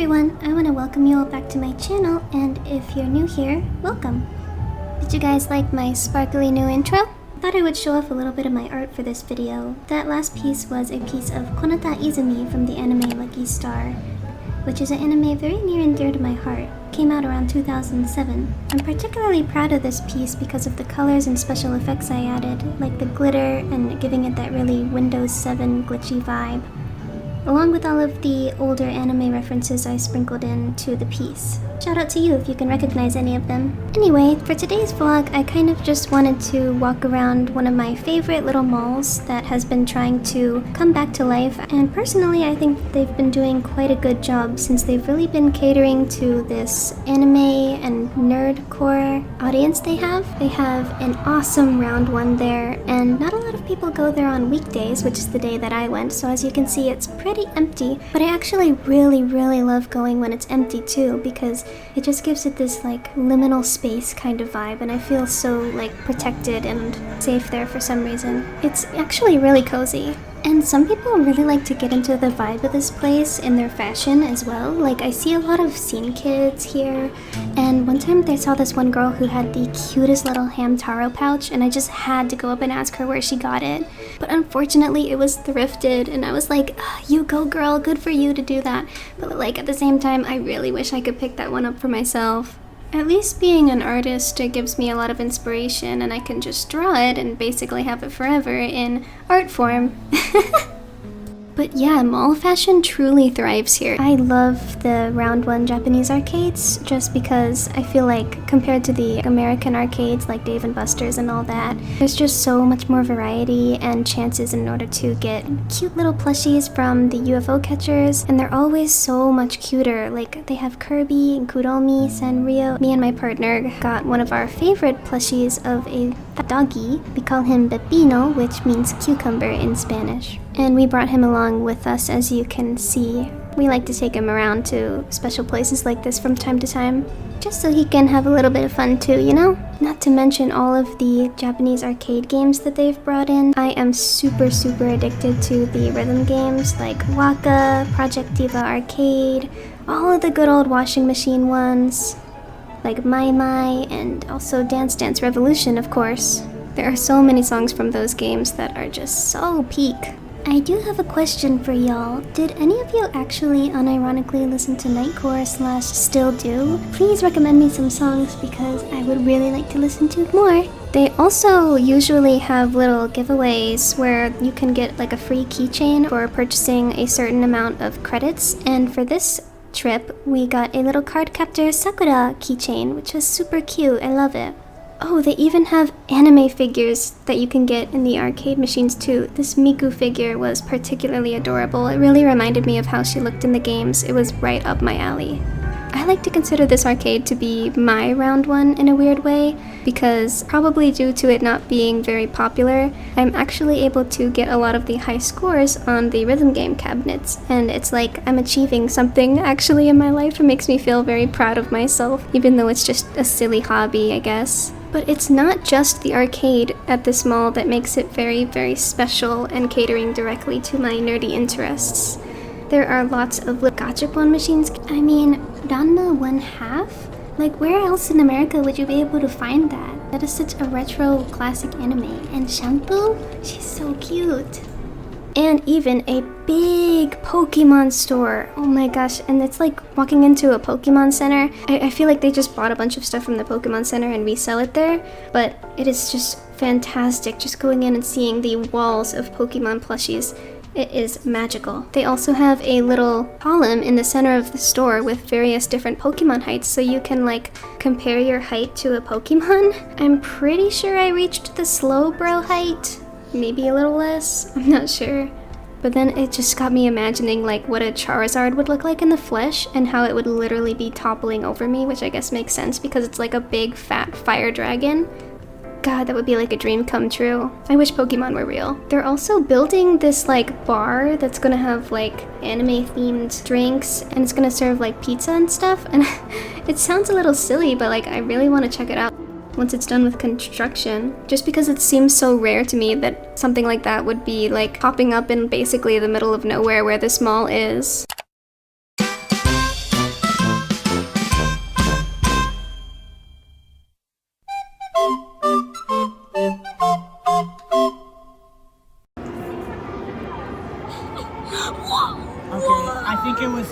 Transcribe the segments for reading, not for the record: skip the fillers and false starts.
everyone, I want to welcome you all back to my channel, and if you're new here, welcome. Did you guys like my sparkly new intro? I thought I would show off a little bit of my art for this video. That last piece was a piece of Konata Izumi from the anime Lucky Star, which is an anime very near and dear to my heart. It came out around 2007. I'm particularly proud of this piece because of the colors and special effects I added, like the glitter and giving it that really Windows 7 glitchy vibe, along with all of the older anime references I sprinkled into the piece. Shout out to you if you can recognize any of them. Anyway, for today's vlog, I kind of just wanted to walk around one of my favorite little malls that has been trying to come back to life, and personally I think they've been doing quite a good job since they've really been catering to this anime and nerdcore audience they have. They have an awesome round one there, and not a lot of people go there on weekdays, which is the day that I went, so as you can see it's pretty empty, but I actually really love going when it's empty too, because it just gives it this like liminal space kind of vibe, and I feel so like protected and safe there for some reason. It's actually really cozy. And some people really like to get into the vibe of this place in their fashion as well. Like, I see a lot of scene kids here, and one time I saw this one girl who had the cutest little Hamtaro pouch, and I just had to go up and ask her where she got it. But unfortunately it was thrifted, and I was like, you go girl, good for you to do that. But like at the same time, I really wish I could pick that one up for myself. At least being an artist, it gives me a lot of inspiration, and I can just draw it and basically have it forever in art form. But yeah, mall fashion truly thrives here. I love the round one Japanese arcades just because I feel like compared to the American arcades like Dave & Buster's and all that, there's just so much more variety and chances in order to get cute little plushies from the UFO catchers, and they're always so much cuter. Like, they have Kirby and Kuromi, Sanrio. Me and my partner got one of our favorite plushies of a doggy. We call him Pepino, which means cucumber in Spanish. And we brought him along with us, as you can see. We like to take him around to special places like this from time to time, just so he can have a little bit of fun too, you know? Not to mention all of the Japanese arcade games that they've brought in. I am super addicted to the rhythm games like Waka, Project Diva Arcade, all of the good old washing machine ones, like My My, and also Dance Dance Revolution, of course. There are so many songs from those games that are just so peak. I do have a question for y'all. Did any of you actually unironically listen to Nightcore / still do? Please recommend me some songs because I would really like to listen to more. They also usually have little giveaways where you can get like a free keychain for purchasing a certain amount of credits, and for this trip we got a little Cardcaptor Sakura keychain, which was super cute. I love it. Oh, they even have anime figures that you can get in the arcade machines too. This Miku figure was particularly adorable. It really reminded me of how she looked in the games. It was right up my alley. I like to consider this arcade to be my round one in a weird way, because probably due to it not being very popular, I'm actually able to get a lot of the high scores on the rhythm game cabinets, and it's like I'm achieving something actually in my life. It makes me feel very proud of myself, even though it's just a silly hobby, I guess. But it's not just the arcade at this mall that makes it very special and catering directly to my nerdy interests. There are lots of gachapon machines. I mean, Ranma 1/2? Like, where else in America would you be able to find that? That is such a retro classic anime. And Shampoo? She's so cute. And even a big Pokemon store. Oh my gosh, and it's like walking into a Pokemon Center. I feel like they just bought a bunch of stuff from the Pokemon Center and resell it there, but it is just fantastic just going in and seeing the walls of Pokemon plushies. It is magical. They also have a little column in the center of the store with various different Pokemon heights, so you can like compare your height to a Pokemon. I'm pretty sure I reached the Slowbro height. Maybe a little less, I'm not sure. But then it just got me imagining like what a Charizard would look like in the flesh, and how it would literally be toppling over me, which I guess makes sense because it's like a big fat fire dragon. God, that would be like a dream come true. I wish Pokemon were real. They're also building this like bar that's gonna have like anime themed drinks, and it's gonna serve like pizza and stuff, and it sounds a little silly, but like I really want to check it out once it's done with construction, just because it seems so rare to me that something like that would be like popping up in basically the middle of nowhere where this mall is.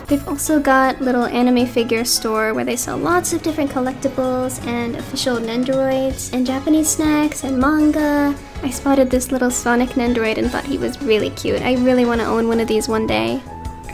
They've also got little anime figure store where they sell lots of different collectibles and official Nendoroids and Japanese snacks and manga. I spotted this little Sonic Nendoroid and thought he was really cute. I really want to own one of these one day.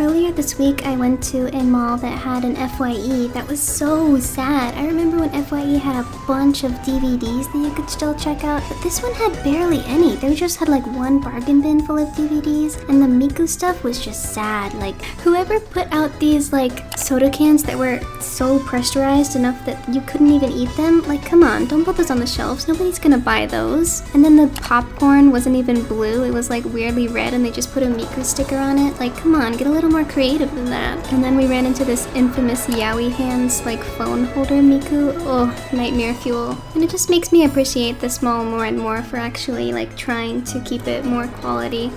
Earlier this week, I went to a mall that had an FYE that was so sad. I remember when FYE had a bunch of DVDs that you could still check out, but this one had barely any. They just had like one bargain bin full of DVDs, and the Miku stuff was just sad. Like, whoever put out these like soda cans that were so pressurized enough that you couldn't even eat them, like, come on, don't put those on the shelves. Nobody's gonna buy those. And then the popcorn wasn't even blue. It was like weirdly red, and they just put a Miku sticker on it. Like, come on, get a little more creative than that. And then we ran into this infamous Yaoi hands like phone holder Miku. Oh, nightmare fuel. And it just makes me appreciate this mall more and more for actually like trying to keep it more quality.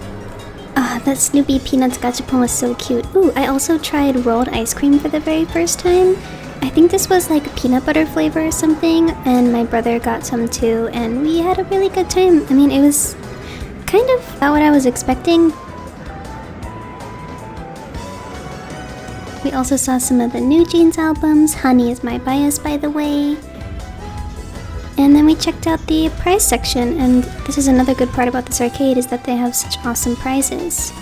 That Snoopy Peanuts gachapon was so cute. Ooh, I also tried rolled ice cream for the very first time. I think this was like peanut butter flavor or something, and my brother got some too, and we had a really good time. I mean, it was kind of about what I was expecting. We also saw some of the New Jeans albums. Honey is my bias, by the way. And then we checked out the prize section, and this is another good part about this arcade, is that they have such awesome prizes.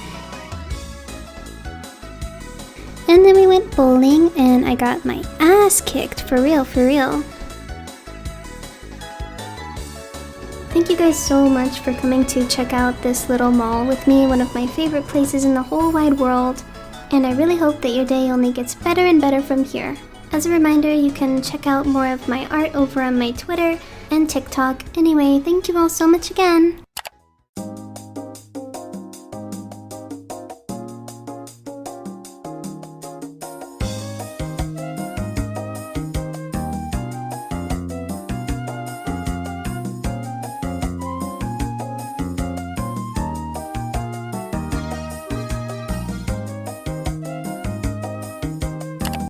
And then we went bowling, and I got my ass kicked, for real, for real. Thank you guys so much for coming to check out this little mall with me, one of my favorite places in the whole wide world. And I really hope that your day only gets better and better from here. As a reminder, you can check out more of my art over on my Twitter and TikTok. Anyway, thank you all so much again!